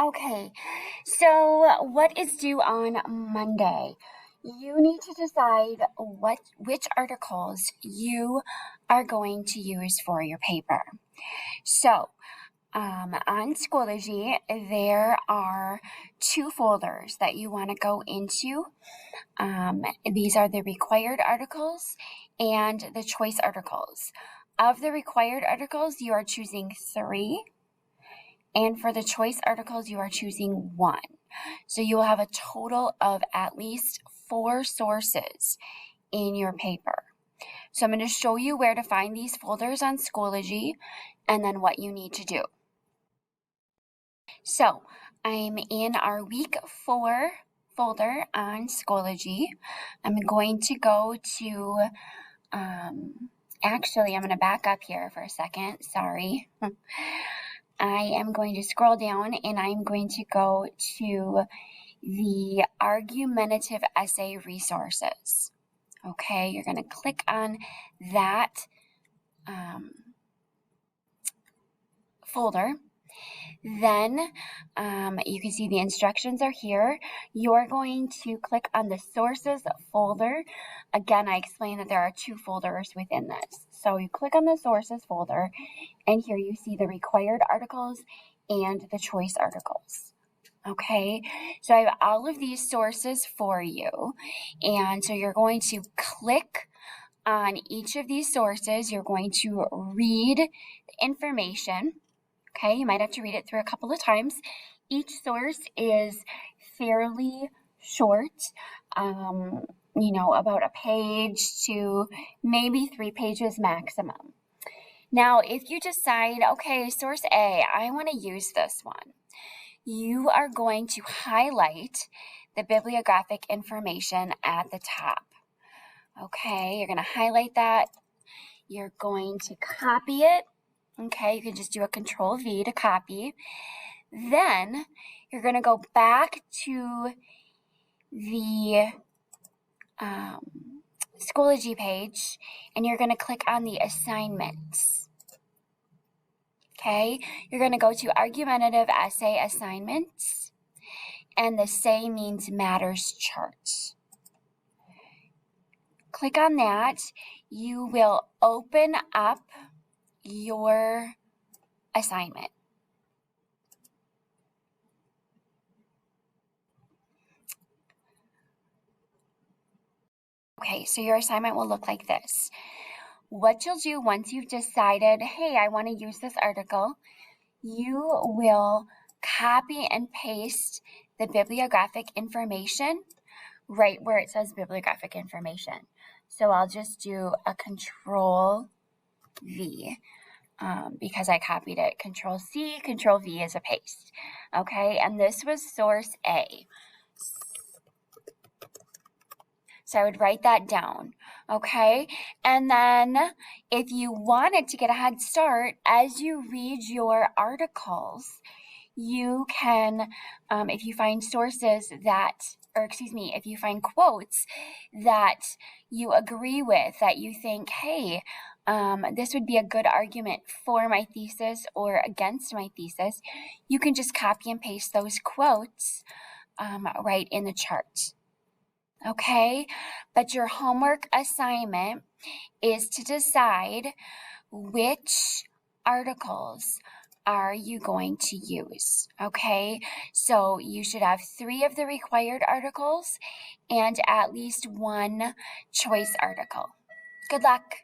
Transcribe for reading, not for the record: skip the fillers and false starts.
Okay, so what is due on Monday? You need to decide which articles you are going to use for your paper. So, on Schoology, there are two folders that you want to go into. These are the required articles and the choice articles. Of the required articles, you are choosing 3. And for the choice articles, you are choosing 1. So you will have a total of at least 4 sources in your paper. So I'm going to show you where to find these folders on Schoology and then what you need to do. So I'm in our week 4 folder on Schoology. I'm going to go to, actually, I'm going to back up here for a second. Sorry. I am going to scroll down and I'm going to go to the argumentative essay resources. Okay, you're going to click on that folder. Then you can see the instructions are here. You're going to click on the sources folder. Again, I explained that there are 2 folders within this. So you click on the sources folder, and here you see the required articles and the choice articles. Okay, so I have all of these sources for you. And so you're going to click on each of these sources. You're going to read the information. Okay, you might have to read it through a couple of times. Each source is fairly short, about a page to maybe 3 pages maximum. Now, if you decide, okay, source A, I want to use this one, you are going to highlight the bibliographic information at the top. Okay, you're going to highlight that. You're going to copy it. Okay, you can just do a Control-V to copy. Then you're going to go back to the Schoology page, and you're going to click on the assignments. Okay, you're going to go to Argumentative Essay Assignments, and the Say Means Matters chart. Click on that. You will open up your assignment. Okay, so your assignment will look like this. What you'll do once you've decided, hey, I want to use this article, you will copy and paste the bibliographic information right where it says bibliographic information. So I'll just do a Control-V because I copied it. Control-C, Control-V is a paste. Okay, and this was source A. So I would write that down, okay? And then if you wanted to get a head start, as you read your articles, you can, if you find sources that, if you find quotes that you agree with, that you think, hey, this would be a good argument for my thesis or against my thesis, you can just copy and paste those quotes right in the chart. Okay, but your homework assignment is to decide which articles are you going to use. Okay, so you should have 3 of the required articles and at least 1 choice article. Good luck.